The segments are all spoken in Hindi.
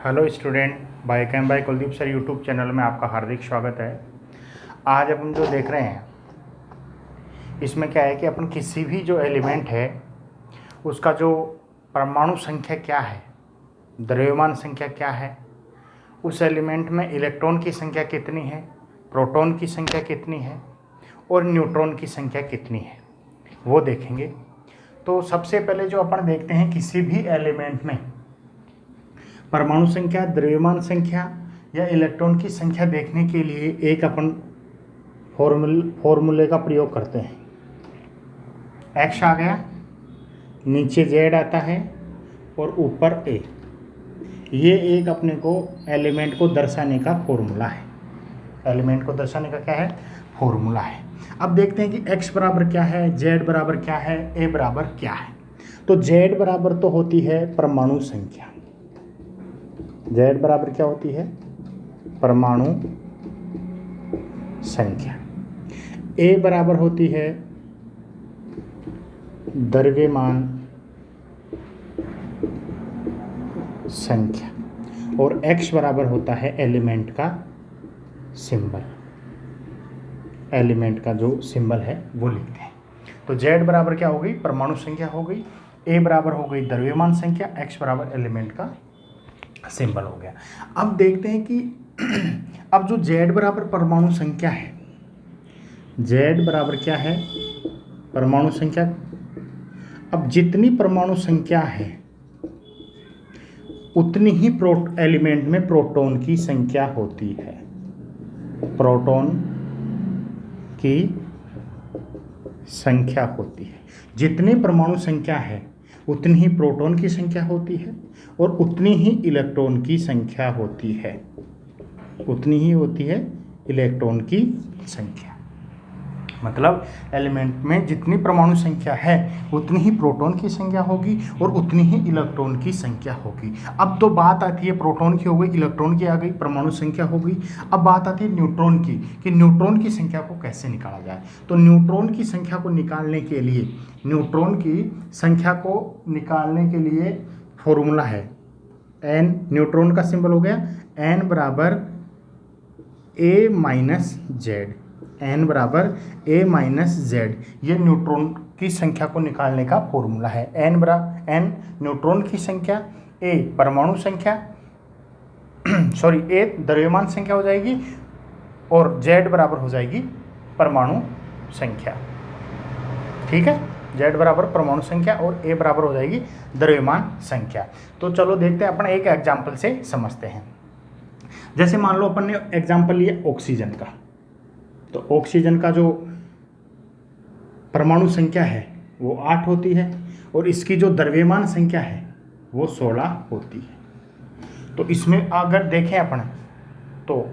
Hello student, by Kuldeep sir YouTube channel में आपका हार्दिक स्वागत है। आज अपन जो देख रहे हैं इसमें क्या है कि अपन किसी भी जो एलिमेंट है उसका जो परमाणु संख्या क्या है, द्रव्यमान संख्या क्या है, उस एलिमेंट में इलेक्ट्रॉन की संख्या कितनी है, प्रोटॉन की संख्या कितनी है और न्यूट्रॉन की संख्या कितनी है, वो देखेंगे। तो सबसे पहले जो अपन देखते हैं किसी भी एलिमेंट में परमाणु संख्या, द्रव्यमान संख्या या इलेक्ट्रॉन की संख्या देखने के लिए एक अपन फॉर्मूले का प्रयोग करते हैं। एक्स आ गया, नीचे जेड आता है और ऊपर ए। ये एक अपने को एलिमेंट को दर्शाने का फॉर्मूला है। एलिमेंट को दर्शाने का क्या है? फॉर्मूला है। अब देखते हैं कि एक्स बराबर क्या है, जेड बराबर क्या है, ए बराबर क्या है। तो जेड बराबर तो होती है परमाणु संख्या। जेड बराबर क्या होती है? परमाणु संख्या। ए बराबर होती है द्रव्यमान संख्या और एक्स बराबर होता है एलिमेंट का सिंबल। एलिमेंट का जो सिंबल है वो लिखते हैं। तो जेड बराबर क्या हो गई? परमाणु संख्या हो गई। ए बराबर हो गई द्रव्यमान संख्या। एक्स बराबर एलिमेंट का सिंबल हो गया। अब देखते हैं कि अब जो जेड बराबर परमाणु संख्या है, जेड बराबर क्या है? परमाणु संख्या। अब जितनी परमाणु संख्या है उतनी ही एलिमेंट में प्रोटॉन की संख्या होती है। प्रोटॉन की संख्या होती है। जितनी परमाणु संख्या है उतनी ही प्रोटॉन की संख्या होती है और उतनी ही इलेक्ट्रॉन की संख्या होती है। उतनी ही होती है इलेक्ट्रॉन की संख्या। मतलब एलिमेंट में जितनी परमाणु संख्या है उतनी ही प्रोटॉन की संख्या होगी और उतनी ही इलेक्ट्रॉन की संख्या होगी। अब तो बात आती है, प्रोटॉन की हो गई, इलेक्ट्रॉन की आ गई, परमाणु संख्या हो गई। अब बात आती है न्यूट्रॉन की, कि न्यूट्रॉन की संख्या को कैसे निकाला जाए। तो न्यूट्रॉन की संख्या को निकालने के लिए, न्यूट्रॉन की संख्या को निकालने के लिए फॉर्मूला है एन। न्यूट्रॉन का सिंबल हो गया एन बराबर ए माइनस जेड। एन बराबर ए माइनस जेड, ये न्यूट्रॉन की संख्या को निकालने का फॉर्मूला है। एन बराबर एन न्यूट्रॉन की संख्या, ए परमाणु संख्या सॉरी ए द्रव्यमान संख्या हो जाएगी और जेड बराबर हो जाएगी परमाणु संख्या। ठीक है, जेड बराबर परमाणु संख्या और ए बराबर हो जाएगी द्रव्यमान संख्या। तो चलो देखते हैं, अपन एक एग्जाम्पल से समझते हैं। जैसे मान लो अपन ने एग्जाम्पल लिया ऑक्सीजन का। तो ऑक्सीजन का जो परमाणु संख्या है वो 8 होती है और इसकी जो द्रव्यमान संख्या है वो 16 होती है। तो इसमें अगर देखें अपन तो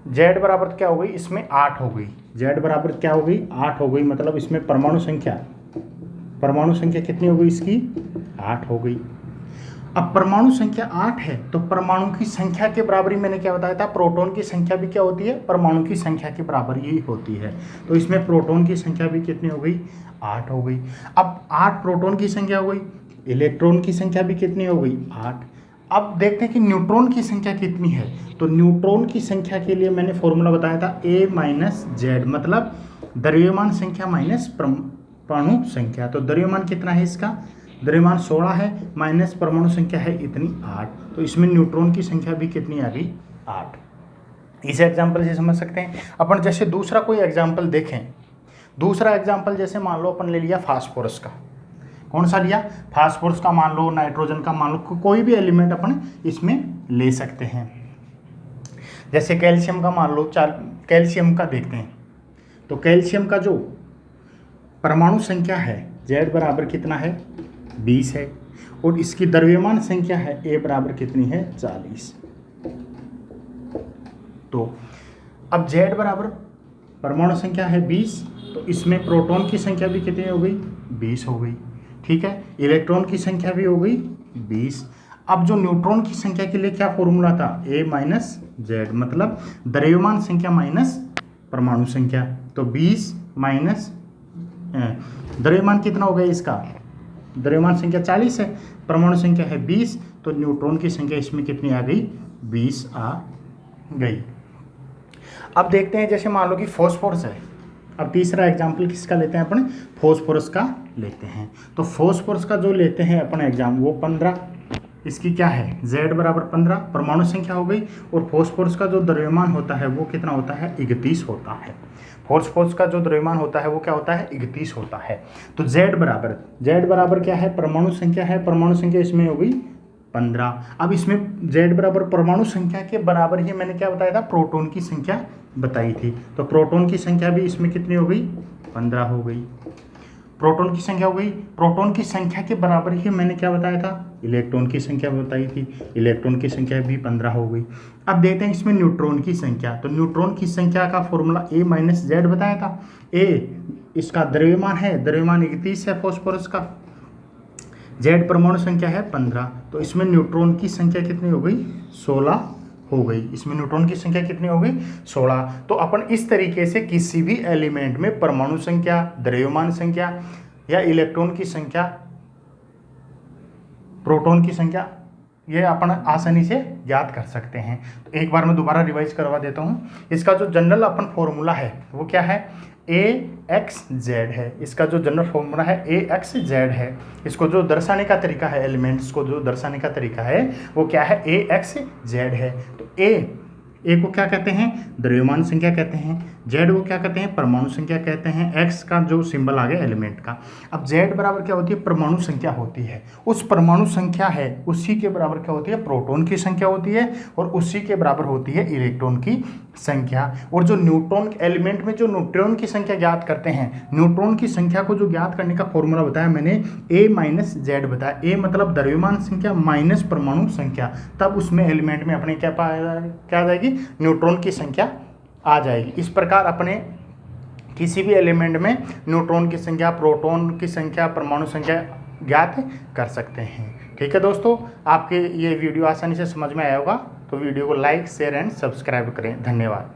जेड बराबर क्या हो गई? इसमें 8 हो गई। जेड बराबर क्या हो गई? 8 हो गई। मतलब इसमें परमाणु संख्या कितनी हो गई? इसकी 8 हो गई। अब परमाणु संख्या 8 है तो परमाणु की संख्या के बराबर ही मैंने क्या बताया था, प्रोटॉन की संख्या भी क्या होती है? परमाणु की संख्या के बराबर ही होती है। तो इसमें प्रोटॉन की संख्या भी कितनी हो गई? 8 हो गई। अब 8 प्रोटॉन की संख्या हो गई, इलेक्ट्रॉन की संख्या भी कितनी हो गई? 8। अब देखते हैं कि न्यूट्रॉन की संख्या कितनी है। तो न्यूट्रॉन की संख्या के लिए मैंने फॉर्मूला बताया था ए माइनस जेड, मतलब द्रव्यमान संख्या माइनस परमाणु संख्या। तो द्रव्यमान कितना है इसका? द्रव्यमान 16 है माइनस परमाणु संख्या है इतनी 8। तो इसमें न्यूट्रॉन की संख्या भी कितनी आ गई? 8। इस एग्जाम्पल से समझ सकते हैं अपन। जैसे दूसरा कोई एग्जाम्पल देखें, दूसरा एग्जाम्पल जैसे मान लो अपन ले लिया फास्फोरस का। कौन सा लिया? फास्फोरस का मान लो, नाइट्रोजन का मान लो, कोई भी एलिमेंट अपन इसमें ले सकते हैं। जैसे कैल्शियम का मान लो, कैल्शियम का देखते हैं। तो कैल्शियम का जो परमाणु संख्या है जेड बराबर कितना है? 20 है और इसकी द्रव्यमान संख्या है ए बराबर कितनी है? 40। तो अब जेड बराबर परमाणु संख्या है 20, तो इसमें प्रोटॉन की संख्या भी कितनी हो गई? 20 हो गई। ठीक है, इलेक्ट्रॉन की संख्या भी हो गई 20। अब जो न्यूट्रॉन की संख्या के लिए क्या फॉर्मूला था? ए माइनस जेड, मतलब द्रव्यमान संख्या माइनस परमाणु संख्या। तो 20 माइनस द्रव्यमान कितना हो गया इसका? द्रव्यमान संख्या 40 है, परमाणु संख्या है 20, तो न्यूट्रॉन की संख्या इसमें कितनी आ गई? 20 आ गई। अब देखते हैं, जैसे मान लो कि फॉस्फोरस है। अब तीसरा एग्जाम्पल किसका लेते हैं अपन? फॉस्फोरस का लेते हैं। तो फॉस्फोरस का जो लेते हैं अपन एग्जाम, वो 15, इसकी क्या है? Z बराबर 15 परमाणु संख्या हो गई। और फॉस्फोरस का जो द्रव्यमान होता है वो कितना होता है? 31 होता है। फॉस्फोरस का जो द्रव्यमान होता है वो क्या होता है? 31 होता है। तो Z बराबर क्या है? परमाणु संख्या है, परमाणु संख्या इसमें हो गई 15। अब इसमें Z बराबर परमाणु संख्या के बराबर ही मैंने क्या बताया था? प्रोटॉन की संख्या बताई थी। तो प्रोटॉन की संख्या भी इसमें कितनी हो गई? 15 हो गई। प्रोटॉन की संख्या हो गई। प्रोटॉन की संख्या के बराबर ही मैंने क्या बताया था? इलेक्ट्रॉन की संख्या बताई थी। इलेक्ट्रॉन की संख्या भी 15 हो गई। अब देखते हैं इसमें न्यूट्रॉन की संख्या। तो न्यूट्रॉन की संख्या का फॉर्मूला A माइनस Z बताया था। A इसका द्रव्यमान है, द्रव्यमान 31 है फॉस्फोरस का। Z परमाणु संख्या है 15, तो इसमें न्यूट्रॉन की संख्या कितनी हो गई? 16 हो गई। इसमें न्यूट्रॉन की संख्या कितनी हो गई? 16। तो अपन इस तरीके से किसी भी एलिमेंट में परमाणु संख्या, द्रव्यमान संख्या या इलेक्ट्रॉन की संख्या, प्रोटॉन की संख्या, ये अपन आसानी से ज्ञात कर सकते हैं। तो एक बार मैं दोबारा रिवाइज करवा देता हूँ। इसका जो जनरल अपन फॉर्मूला है वो क्या है? AXZ है। इसका जो जनरल फॉर्मूला है AXZ है। इसको जो दर्शाने का तरीका है, एलिमेंट्स को जो दर्शाने का तरीका है वो क्या है? AXZ है। तो A को क्या कहते हैं? द्रव्यमान संख्या कहते हैं। Z को क्या कहते हैं? परमाणु संख्या कहते हैं। X का जो सिंबल आ गया एलिमेंट का। अब Z बराबर क्या होती है? परमाणु संख्या होती है। उस परमाणु संख्या है उसी के बराबर क्या होती है? प्रोटॉन की संख्या होती है। और उसी के बराबर होती है इलेक्ट्रॉन की संख्या। और जो न्यूट्रॉन एलिमेंट में जो न्यूट्रॉन की संख्या ज्ञात करते हैं, न्यूट्रॉन की संख्या को जो ज्ञात करने का फॉर्मूला बताया मैंने, A माइनस Z बताया। A मतलब द्रव्यमान संख्या माइनस परमाणु संख्या, तब उसमें एलिमेंट में अपने क्या आ जाएगी? न्यूट्रॉन की संख्या आ जाएगी। इस प्रकार अपने किसी भी एलिमेंट में न्यूट्रॉन की संख्या, प्रोटॉन की संख्या, परमाणु संख्या ज्ञात कर सकते हैं। ठीक है दोस्तों, आपके ये वीडियो आसानी से समझ में आया होगा, तो वीडियो को लाइक, शेयर एंड सब्सक्राइब करें। धन्यवाद।